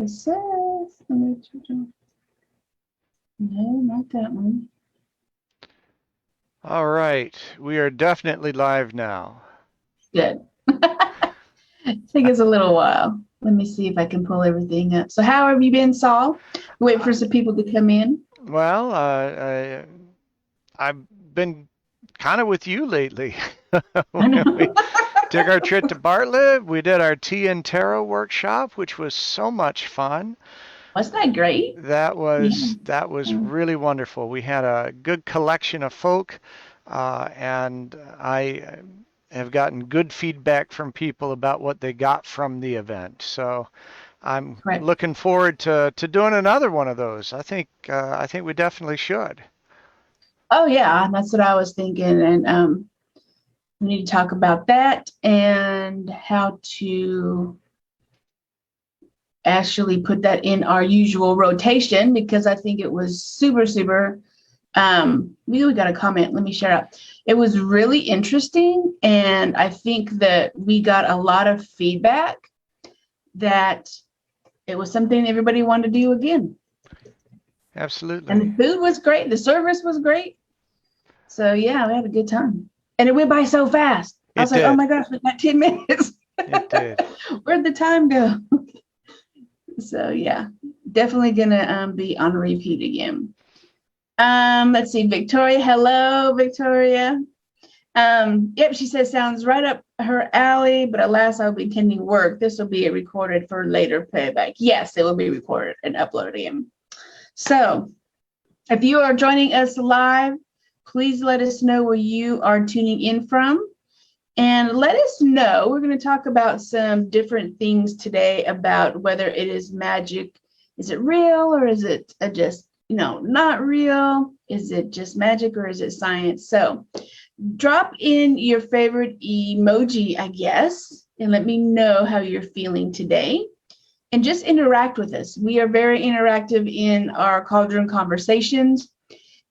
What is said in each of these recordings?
It says, no, not that one. All right, we are definitely live now. Good. Take us a little while. Let me see if I can pull everything up. So, how have you been, Saul? Wait for some people to come in. Well, I've been kind of with you lately. I know. We took our trip to Bartlett. We did our tea and tarot workshop, which was so much fun. Wasn't that great? That Yeah. was that was really wonderful. We had a good collection of folk, and I have gotten good feedback from people about what they got from the event. So I'm Right. looking forward to doing another one of those. I think we definitely should. Oh, yeah. That's what I was thinking. And we need to talk about that and how to actually put that in our usual rotation because I think it was super, super. We got a comment. Let me share up. It was really interesting. And I think that we got a lot of feedback that it was something everybody wanted to do again. And Absolutely. the food was great. The service was great. So, yeah, we had a good time. And it went by so fast. I was It like, oh did. my gosh, we got 10 minutes. It did. Where'd the time go? So, yeah, definitely going to be on repeat again. Let's see, Victoria. Hello, Victoria. Yep, she says sounds right up her alley, but alas, I'll be attending work. This will be recorded for later playback. Yes, it will be recorded and uploaded again. So if you are joining us live, please let us know where you are tuning in from. And let us know. We're going to talk about some different things today about whether it is magic. Is it real or is it just, not real? Is it just magic or is it science? So drop in your favorite emoji, I guess, and let me know how you're feeling today. And just interact with us. We are very interactive in our Cauldron conversations.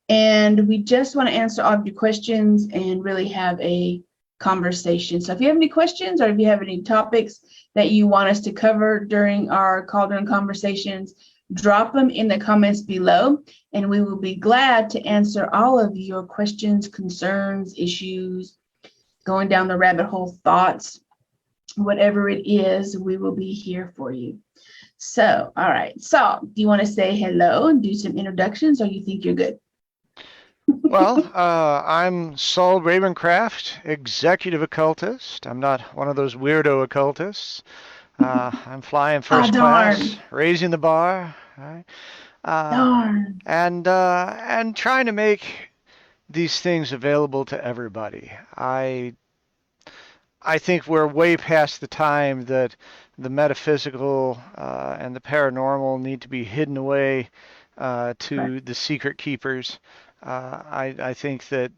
And we just want to answer all of your questions and really have a conversation. So if you have any questions or if you have any topics that you want us to cover during our Cauldron conversations, drop them in the comments below, and we will be glad to answer all of your questions, concerns, issues, going down the rabbit hole thoughts, whatever it is, we will be here for you. So, all right. So, do you want to say hello and do some introductions, or you think you're good? Well, I'm Saul Ravencraft, executive occultist. I'm not one of those weirdo occultists. I'm flying Ah, first class, darn, raising the bar, right? Uh, darn. and trying to make these things available to everybody. I think we're way past the time that the metaphysical and the paranormal need to be hidden away Correct. to the secret keepers. I think that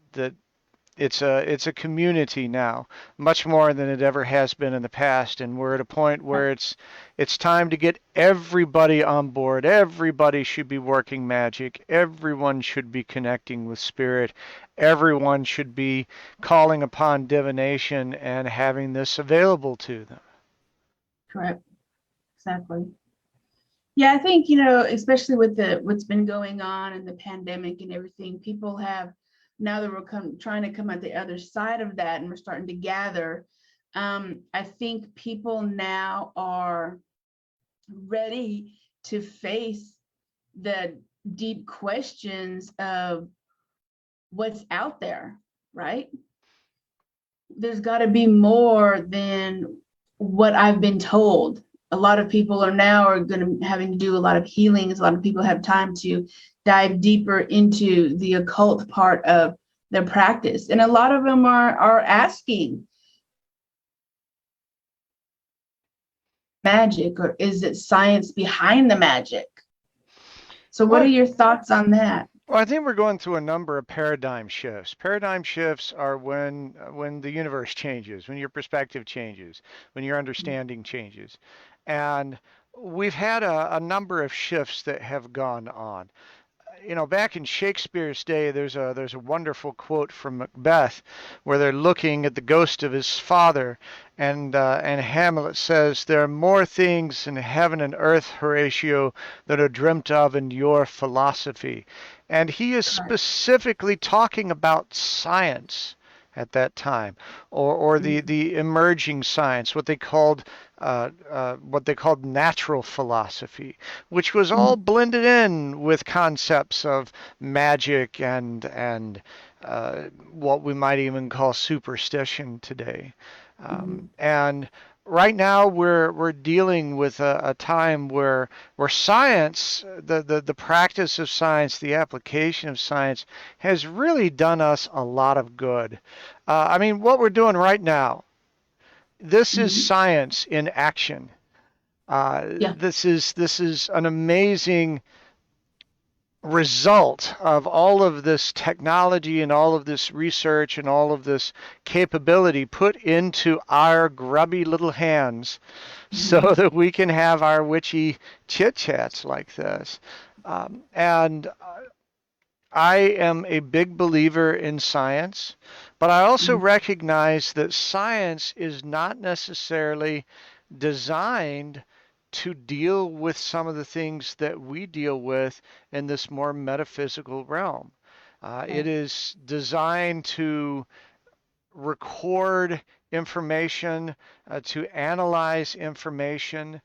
it's a community now, much more than it ever has been in the past, and we're at a point where it's time to get everybody on board. Everybody should be working magic. Everyone should be connecting with spirit. Everyone should be calling upon divination and having this available to them. Correct. Exactly. Yeah, I think, especially with what's been going on and the pandemic and everything, people have now that trying to come at the other side of that and we're starting to gather. I think people now are ready to face the deep questions of what's out there, right? There's got to be more than what I've been told. A lot of people are going to having to do a lot of healings. A lot of people have time to dive deeper into the occult part of their practice, and a lot of them are asking, magic, or is it science behind the magic? So, what are Well, your thoughts on that? Well, I think we're going through a number of paradigm shifts. Paradigm shifts are when the universe changes, when your perspective changes, when your understanding changes. And we've had a number of shifts that have gone on. back in Shakespeare's day, there's a wonderful quote from Macbeth where they're looking at the ghost of his father, and Hamlet says, "There are more things in heaven and earth, Horatio, that are dreamt of in your philosophy," and he is Correct. specifically talking about science at that time, or the emerging science, what they called natural philosophy, which was all Mhm. blended in with concepts of magic and what we might even call superstition today. Mhm. And right now we're dealing with a time where science, the practice of science, the application of science has really done us a lot of good. I mean, what we're doing right now, this is Mhm. science in action. Yeah. This is an amazing result of all of this technology and all of this research and all of this capability put into our grubby little hands so Mhm. that we can have our witchy chit chats like this. And I am a big believer in science, but I also Mhm. recognize that science is not necessarily designed to deal with some of the things that we deal with in this more metaphysical realm. It Right. is designed to record information, to analyze information,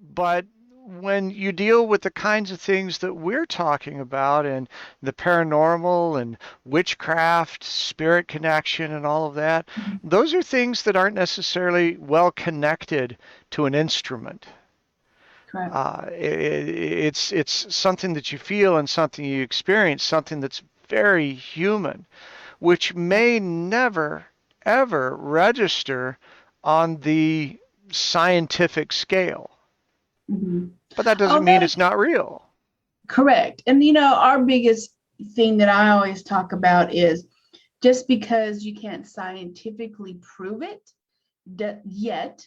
but when you deal with the kinds of things that we're talking about and the paranormal and witchcraft, spirit connection, and all of that, Mhm. those are things that aren't necessarily well connected to an instrument. Correct. It's something that you feel and something you experience, something that's very human, which Right. may never ever register on the scientific scale. Mhm. But that doesn't Oh, mean that's it's not real. correct. And our biggest thing that I always talk about is just because you can't scientifically prove it yet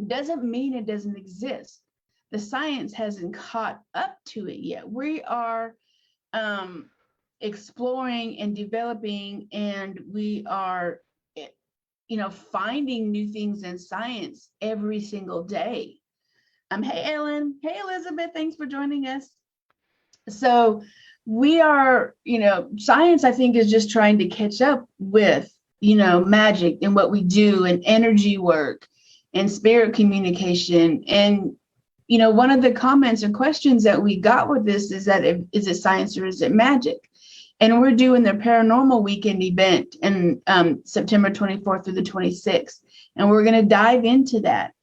doesn't mean it doesn't exist. The science hasn't caught up to it yet. We are um, exploring and developing, and we are, eh, finding new things in science every single day. Hey, Ellen. Hey, Elizabeth. Thanks for joining us. So we are, science, I think, is just trying to catch up with, magic and what we do and energy work and spirit communication. And, one of the comments and questions that we got with this is that is it science or is it magic? And we're doing the paranormal weekend event in September 24th through the 26th. And we're going to dive into that.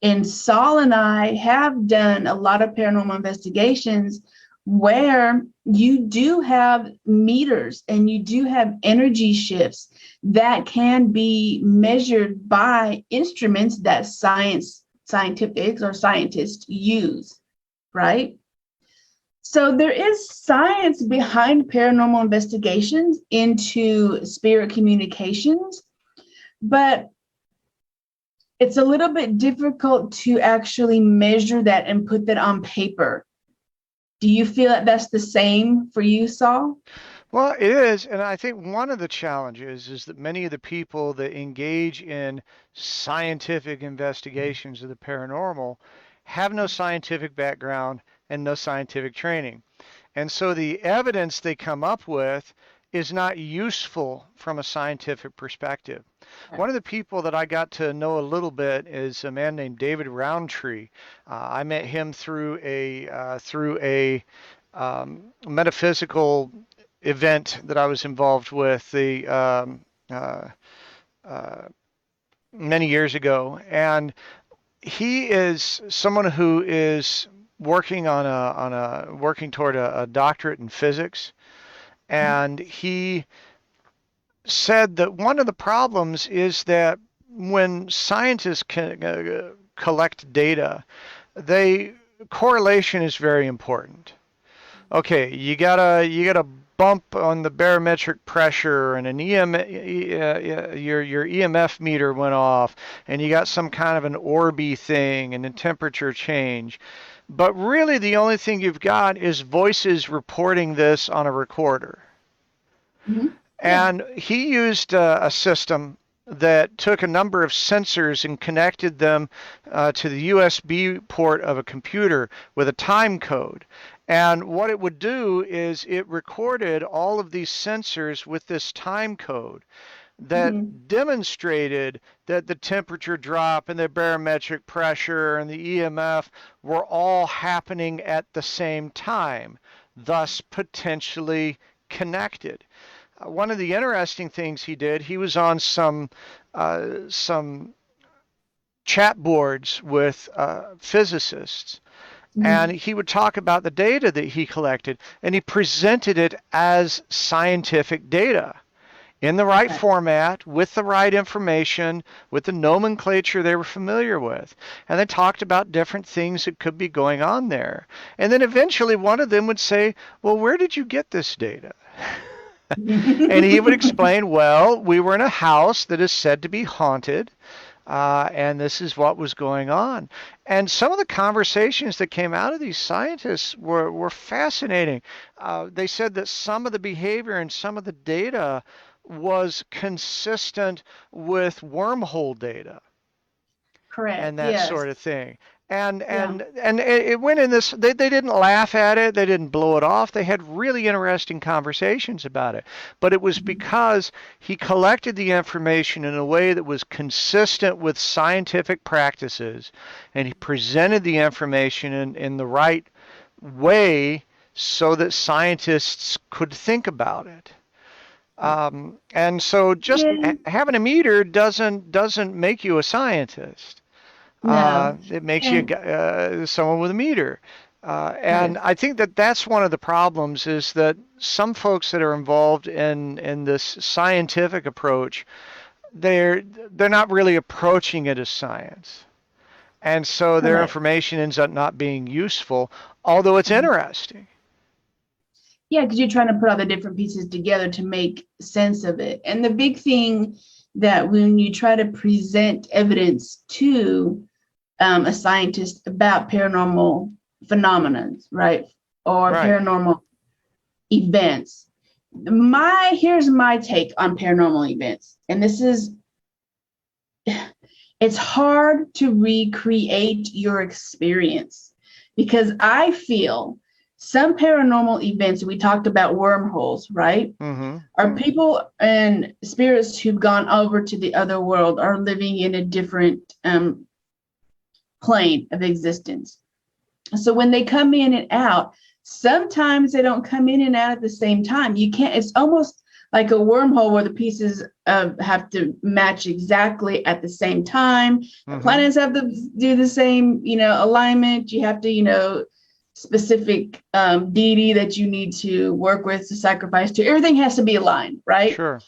And Saul and I have done a lot of paranormal investigations where you do have meters and you do have energy shifts that can be measured by instruments that scientific or scientists use, right? So there is science behind paranormal investigations into spirit communications, but it's a little bit difficult to actually measure that and put that on paper. Do you feel that that's the same for you, Saul? Well, it is, and I think one of the challenges is that many of the people that engage in scientific investigations of the paranormal have no scientific background and no scientific training. And so the evidence they come up with is not useful from a scientific perspective. Okay. One of the people that I got to know a little bit is a man named David Roundtree. I met him through a metaphysical event that I was involved with uh, uh, many years ago, and he is someone who is working toward a doctorate in physics, and he said that one of the problems is that when scientists collect data, they correlation is very important. Okay, you got a bump on the barometric pressure and your EMF meter went off and you got some kind of an Orbi thing and a temperature change. But really the only thing you've got is voices reporting this on a recorder. Mhm. Yeah. And he used a system that took a number of sensors and connected them to the USB port of a computer with a time code. And what it would do is it recorded all of these sensors with this time code that Mhm. demonstrated that the temperature drop and the barometric pressure and the EMF were all happening at the same time, thus potentially connected. One of the interesting things he did, he was on some chat boards with physicists, and Mhm. he would talk about the data that he collected, and he presented it as scientific data in the right Right. format, with the right information, with the nomenclature they were familiar with. And they talked about different things that could be going on there. And then eventually one of them would say, well, where did you get this data? And he would explain, well, we were in a house that is said to be haunted, and this is what was going on. And some of the conversations that came out of these scientists were fascinating. They said that some of the behavior and some of the data was consistent with wormhole data Correct. and that Yes. sort of thing. And Yeah. and and it went in this. They didn't laugh at it. They didn't blow it off. They had really interesting conversations about it. But it was Mhm. because he collected the information in a way that was consistent with scientific practices, and he presented the information in the right way so that scientists could think about it. And so just Yeah. having a meter doesn't make you a scientist. No. It makes you And someone with a meter. And right. I think that that's one of the problems is that some folks that are involved in this scientific approach, they're they're not really approaching it as science. And so their Correct. information ends up not being useful, although it's Mhm. interesting. Yeah, because you're trying to put all the different pieces together to make sense of it. And the big thing that when you try to present evidence to a scientist about paranormal phenomena, right, or Right. paranormal events, here's my take on paranormal events, and this is it's hard to recreate your experience because I feel some paranormal events, we talked about wormholes, right? Mm-hmm. Are people and spirits who've gone over to the other world are living in a different plane of existence. So when they come in and out, sometimes they don't come in and out at the same time. You can't, it's almost like a wormhole where the pieces have to match exactly at the same time. The Mm-hmm. planets have to do the same, alignment. You have to, specific deity that you need to work with to sacrifice to. Everything has to be aligned, right? Sure.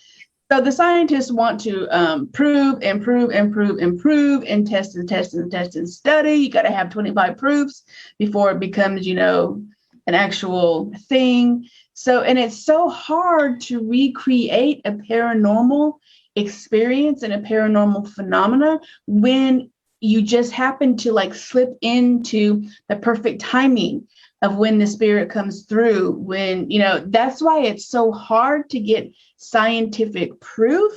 So the scientists want to prove and prove and prove and prove and test and test and test and study. You got to have 25 proofs before it becomes, an actual thing. So, and it's so hard to recreate a paranormal experience and a paranormal phenomena when you just happen to like slip into the perfect timing of when the spirit comes through. When, that's why it's so hard to get scientific proof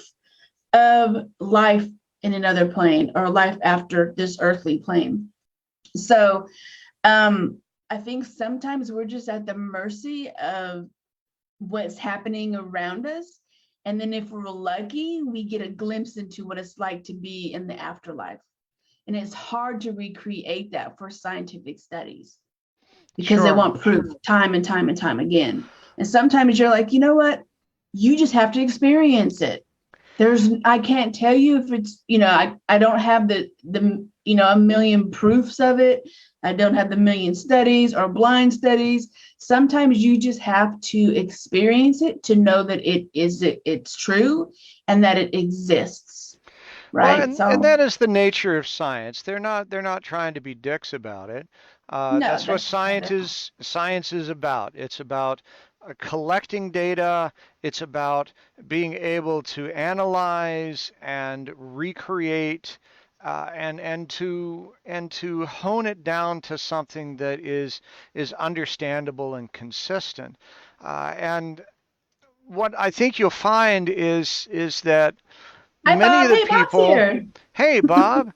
of life in another plane or life after this earthly plane. So I think sometimes we're just at the mercy of what's happening around us. And then if we're lucky, we get a glimpse into what it's like to be in the afterlife. And it's hard to recreate that for scientific studies because they Sure. want proof time and time and time again. And sometimes you're like, you know what? You just have to experience it. I can't tell you if it's, I don't have a million proofs of it. I don't have the million studies or blind studies. Sometimes you just have to experience it to know that it's true and that it exists. Well, Right. and So that is the nature of science. They're not trying to be dicks about it. no, That's what that's not it. science is about. It's about collecting data. It's about being able to analyze and recreate, and to hone it down to something that is understandable and consistent. And what I think you'll find is that Hi, many of Bob. the Hey, Bob's people, here. hey Bob,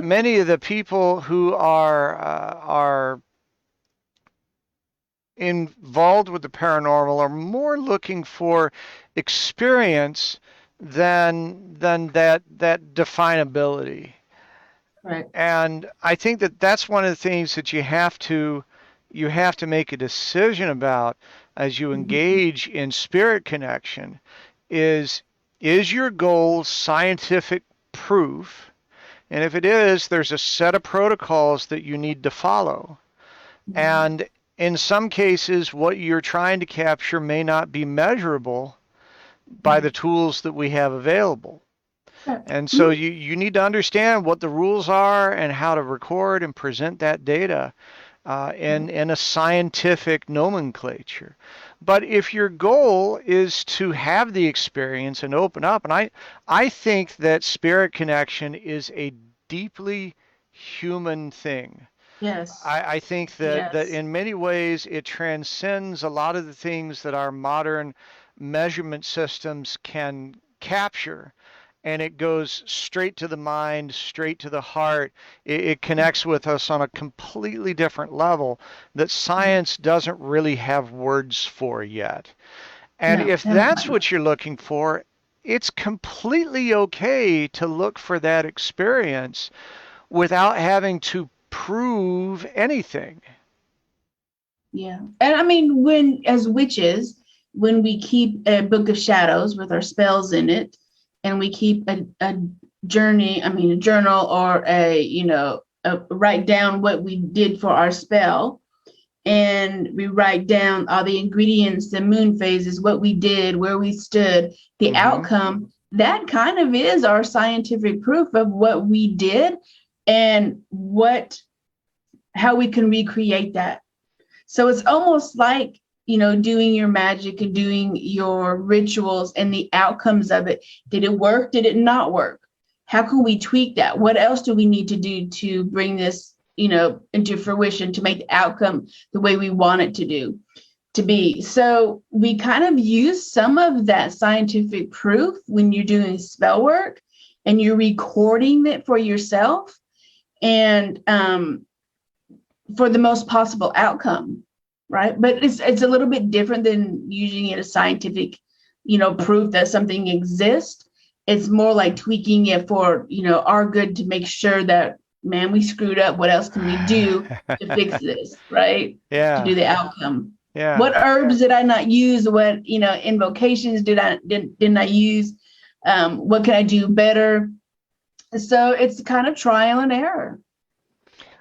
many of the people who are involved with the paranormal are more looking for experience than that definability. Correct. And I think that that's one of the things that you have to make a decision about as you Mhm. engage in spirit connection is is your goal scientific proof? And if it is, there's a set of protocols that you need to follow. Mhm. And in some cases, what you're trying to capture may not be measurable by the Right. tools that we have available. Correct. And so Mhm. you need to understand what the rules are and how to record and present that data in a scientific nomenclature. But if your goal is to have the experience and open up, and I think that spirit connection is a deeply human thing. Yes. I think that Yes. in many ways it transcends a lot of the things that our modern measurement systems can capture. And it goes straight to the mind, straight to the heart. It connects with us on a completely different level that Mhm. science doesn't really have words for yet. And No, if that's definitely. what you're looking for, it's completely okay to look for that experience without having to prove anything. Yeah. And I mean, when, as witches, when we keep a book of shadows with our spells in it, and we keep a journey, I mean, a journal or write down what we did for our spell, and we write down all the ingredients, the moon phases, what we did, where we stood, the Hmm. outcome, that kind of is our scientific proof of what we did and how we can recreate that. So it's almost like, doing your magic and doing your rituals and the outcomes of it. Did it work? Did it not work? How can we tweak that? What else do we need to do to bring this, into fruition to make the outcome the way we want it to be? So we kind of use some of that scientific proof when you're doing spell work and you're recording it for yourself, and for the most possible outcome, right? But it's a little bit different than using it as scientific, proof that something exists. It's more like tweaking it for, our good, to make sure that, man, we screwed up. What else can we do to fix this, right? To Yeah, do the outcome. yeah. What herbs did I not use? What, invocations didn't I use? What can I do better? So it's kind of trial and error.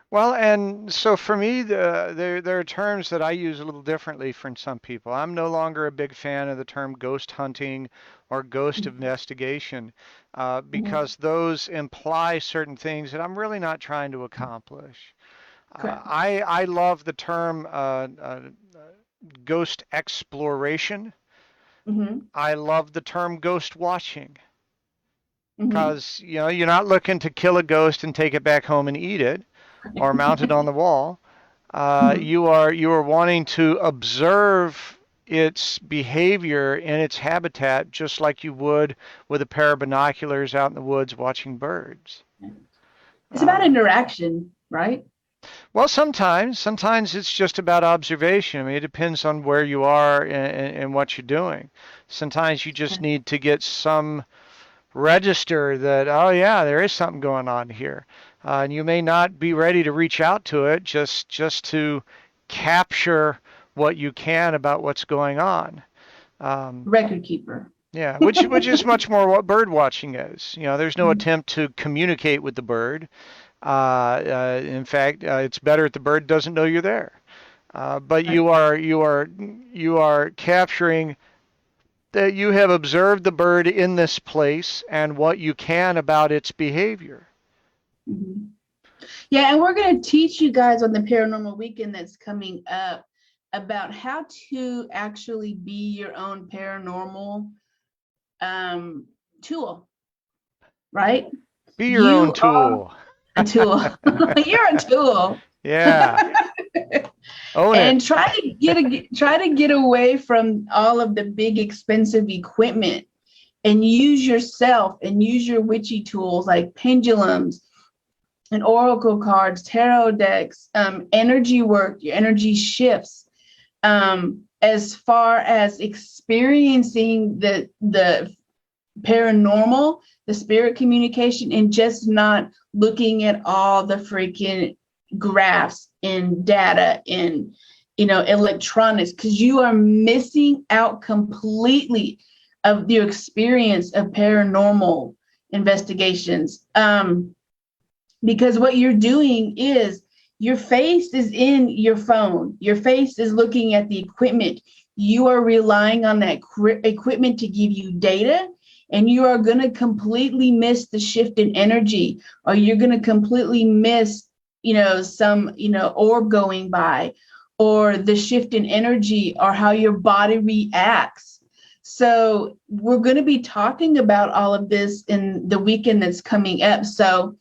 Well, and so for me, there are terms that I use a little differently from some people. I'm no longer a big fan of the term ghost hunting or ghost investigation Mhm. because those imply certain things that I'm really not trying to accomplish. Correct. I love the term ghost exploration. Hmm. I love the term ghost watching Hmm. because you're not looking to kill a ghost and take it back home and eat it or mount it on the wall. Hmm. You are wanting to observe its behavior in its habitat just like you would with a pair of binoculars out in the woods watching birds. It's about Uh, interaction, right? well, sometimes it's just about observation. I mean, it depends on where you are and what you're doing. Sometimes you just need to get some register that, oh yeah, there is something going on here. And you may not be ready to reach out to it, just to capture what you can about what's going on. Um, Record keeper. yeah, which is much more what bird watching is. There's no Mhm. attempt to communicate with the bird. In fact, it's better if the bird doesn't know you're there. But Right. you are capturing that you have observed the bird in this place and what you can about its behavior. Mhm. Yeah, and we're going to teach you guys on the paranormal weekend that's coming up. about how to actually be your own paranormal tool, right? Be your own You are tool. a tool. You're a tool. Yeah. Own it. And try to get away from all of the big expensive equipment and use yourself and use your witchy tools like pendulums and oracle cards, tarot decks, energy work, your energy shifts, as far as experiencing the paranormal, the spirit communication, and just not looking at all the freaking graphs and data and electronics, because you are missing out completely of your experience of paranormal investigations. Because what you're doing is your face is in your phone, your face is looking at the equipment, you are relying on that equipment to give you data, and you are going to completely miss the shift in energy, or you're going to completely miss some orb going by, or the shift in energy, or how your body reacts. So we're going to be talking about all of this in the weekend that's coming up. So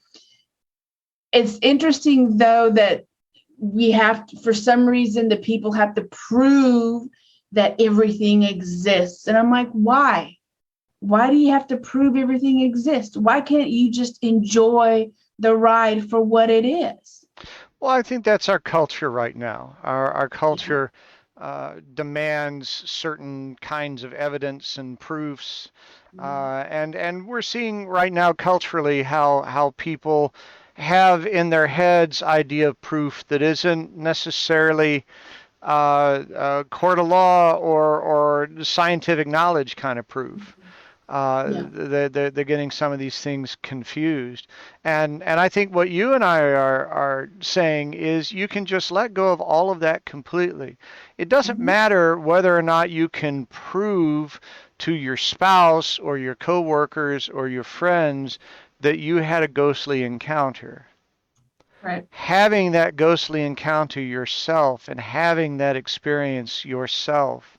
it's interesting, though, that we have to, for some reason, the people have to prove that everything exists. And I'm like, why? Why do you have to prove everything exists? Why can't you just enjoy the ride for what it is? Well, I think that's our culture right now. Our culture demands certain kinds of evidence and proofs, and we're seeing right now culturally how people have in their heads idea of proof that isn't necessarily court of law or scientific knowledge kind of proof. Yeah. They're getting some of these things confused. And I think what you and I are saying is you can just let go of all of that completely. It doesn't Mhm. matter whether or not you can prove to your spouse or your coworkers or your friends that you had a ghostly encounter. Right. Having that ghostly encounter yourself and having that experience yourself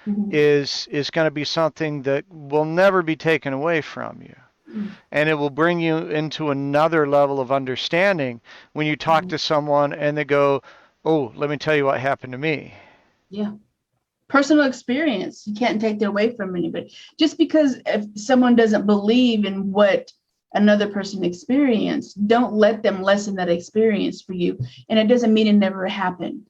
Mhm. is going to be something that will never be taken away from you. Mhm. And it will bring you into another level of understanding when you talk Mhm. to someone and they go, "Oh, let me tell you what happened to me." Yeah. Personal experience. You can't take that away from anybody. Just because if someone doesn't believe in what another person experienced, don't let them lessen that experience for you. And it doesn't mean it never happened,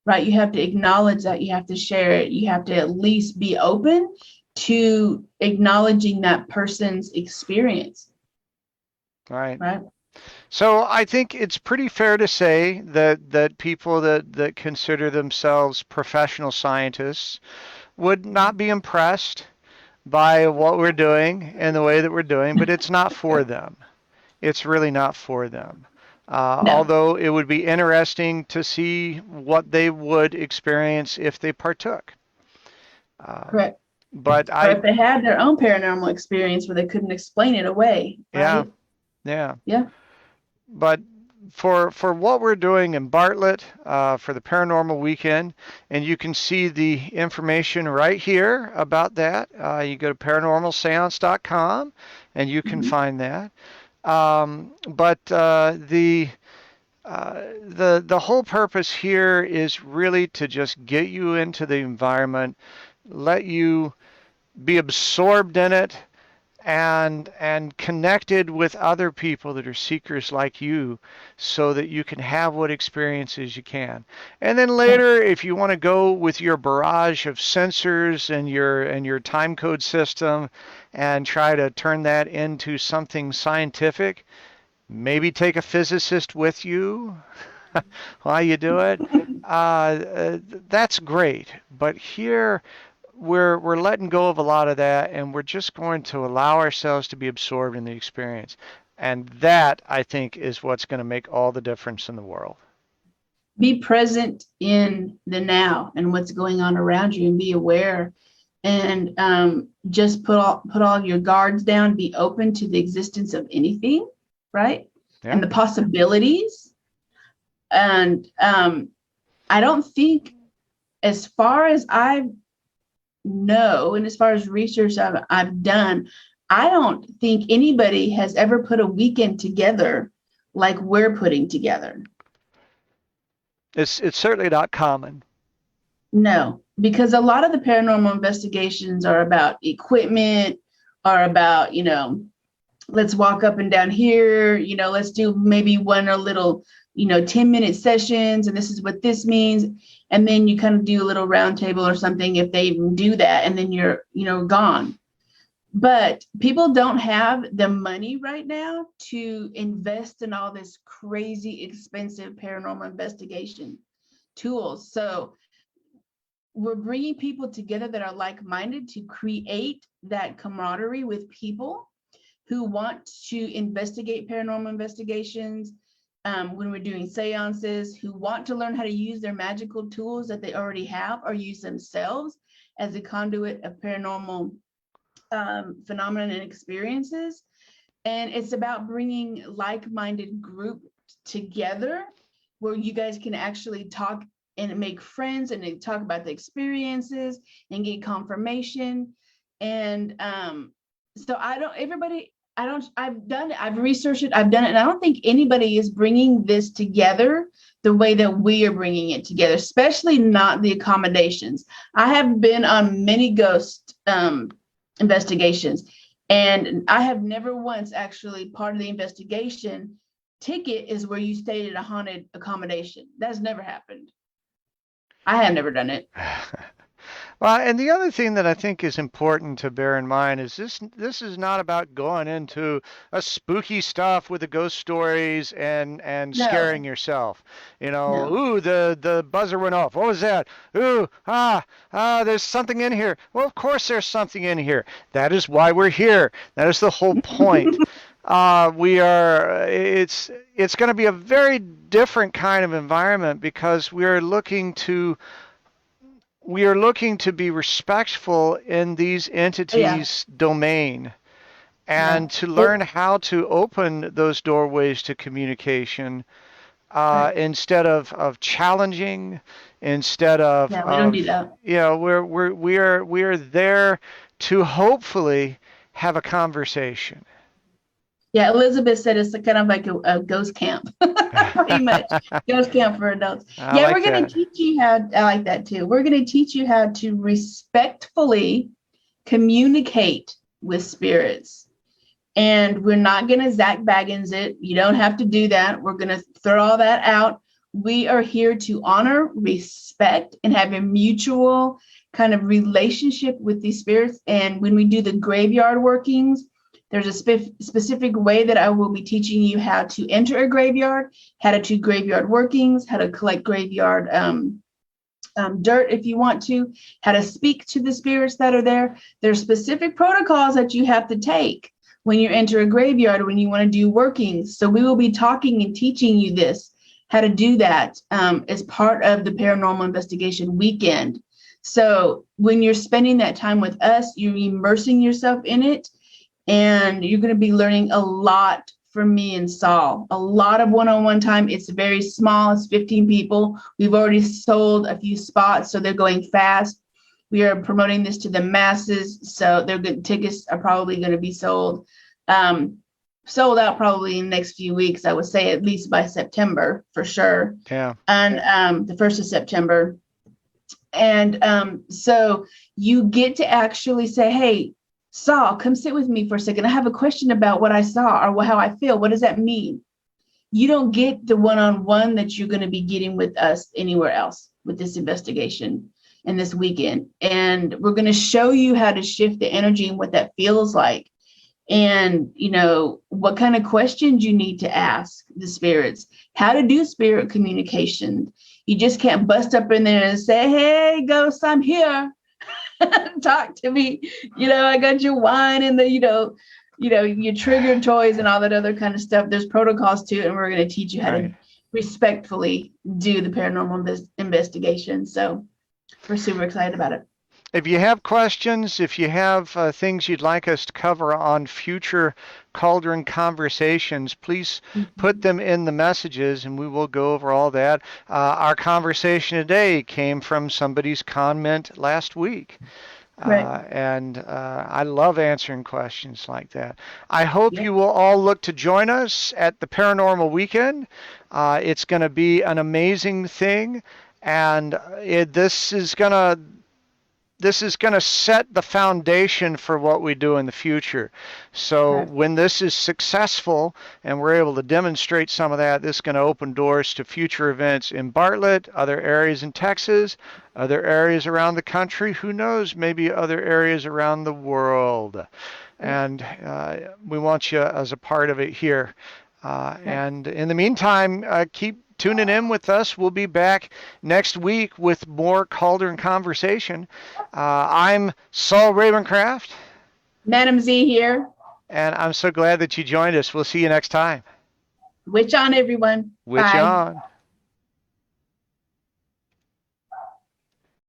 right? You have to acknowledge that. You have to share it. You have to at least be open to acknowledging that person's experience, Right. right? So I think it's pretty fair to say that people that consider themselves professional scientists would not be impressed by what we're doing and the way that we're doing, but it's not for them. It's really not for them. No, Although it would be interesting to see what they would experience if they partook. Um, correct. but Or I, if they had their own paranormal experience where they couldn't explain it away, yeah, right? yeah. Yeah. But for what we're doing in Bartlett for the Paranormal Weekend, and you can see the information right here about that. You go to paranormalseance.com and you can Mhm. find that. But the whole purpose here is really to just get you into the environment, let you be absorbed in it, and connected with other people that are seekers like you, so that you can have what experiences you can. And then Right. later, if you want to go with your barrage of sensors and your time code system and try to turn that into something scientific, maybe take a physicist with you while you do it. That's great. But here we're letting go of a lot of that, and we're just going to allow ourselves to be absorbed in the experience. And that, I think, is what's going to make all the difference in the world. Be present in the now and what's going on around you, and be aware, and just put all your guards down. Be open to the existence of anything, right? Yeah. And the possibilities. And I don't think as far as I know, and as far as research I've done, I don't think anybody has ever put a weekend together like we're putting together. It's certainly not common. No, because a lot of the paranormal investigations are about equipment, are about, let's walk up and down here, let's do maybe one or little, 10-minute sessions, and this is what this means. And then you kind of do a little round table or something if they even do that, and then you're, gone. But people don't have the money right now to invest in all this crazy expensive paranormal investigation tools. So we're bringing people together that are like-minded to create that camaraderie with people who want to investigate paranormal investigations, when we're doing seances, who want to learn how to use their magical tools that they already have or use themselves as a conduit of paranormal phenomenon and experiences. And it's about bringing like-minded group together where you guys can actually talk and make friends and talk about the experiences and get confirmation. And so I've done it, I've researched it, I've done it, and I don't think anybody is bringing this together the way that we are bringing it together, especially not the accommodations. I have been on many ghost investigations, and I have never once actually part of the investigation ticket is where you stayed at a haunted accommodation. That's never happened. I have never done it. Well, and the other thing that I think is important to bear in mind is this is not about going into a spooky stuff with the ghost stories and No, scaring yourself. no. Ooh, the buzzer went off. What was that? Ooh, there's something in here. Well, of course there's something in here. That is why we're here. That is the whole point. It's going to be a very different kind of environment because we are looking to be respectful in these Yeah, entities' domain yeah. and to learn how to open those doorways to communication, Correct. instead of challenging, instead Yeah, we don't do of that. we are there to hopefully have a conversation. Yeah, Elizabeth said it's kind of like a ghost camp, pretty much. Ghost camp for adults. I Yeah, we're like going to that. teach you how, I like that too. We're going to teach you how to respectfully communicate with spirits. And we're not going to Zach Baggins it. You don't have to do that. We're going to throw all that out. We are here to honor, respect, and have a mutual kind of relationship with these spirits. And when we do the graveyard workings, there's a specific way that I will be teaching you how to enter a graveyard, how to do graveyard workings, how to collect graveyard dirt if you want to, how to speak to the spirits that are there. There's specific protocols that you have to take when you enter a graveyard or when you want to do workings. So we will be talking and teaching you this, how to do that, as part of the paranormal investigation weekend. So when you're spending that time with us, you're immersing yourself in it, and you're going to be learning a lot from me and Saul. A lot of one-on-one time. It's very small. It's 15 people. We've already sold a few spots, so they're going fast. We are promoting this to the masses, so they're good. Tickets are probably going to be sold out probably in the next few weeks. I would say at least by September for sure. Yeah. And the 1st of September. And so you get to actually say, hey, Saul, come sit with me for a second. I have a question about what I saw or how I feel. What does that mean? You don't get the one-on-one that you're going to be getting with us anywhere else with this investigation and this weekend. And we're going to show you how to shift the energy and what that feels like. And, what kind of questions you need to ask the spirits, how to do spirit communication. You just can't bust up in there and say, hey, ghost, I'm here. Talk to me. I got your wine and your trigger toys and all that other kind of stuff. There's protocols to it, and we're going to teach you how Right. to respectfully do the paranormal investigation. So we're super excited about it. If you have questions, if you have things you'd like us to cover on future Cauldron conversations, please put Mhm. them in the messages and we will go over all that. Our conversation today came from somebody's comment last week. Right. And I love answering questions like that. I hope Yeah. you will all look to join us at the Paranormal Weekend. It's going to be an amazing thing, and this is going to set the foundation for what we do in the future. So Perfect. when this is successful and we're able to demonstrate some of that, this is going to open doors to future events in Bartlett, other areas in Texas, other areas around the country, who knows, maybe other areas around the world. Yeah. And we want you as a part of it here. Right. And in the meantime, keep tuning in with us. We'll be back next week with more Cauldron conversation. I'm Saul Ravencraft, Madam Z here. and I'm so glad that you joined us. We'll see you next time. Witch on, everyone. Witch Bye. on.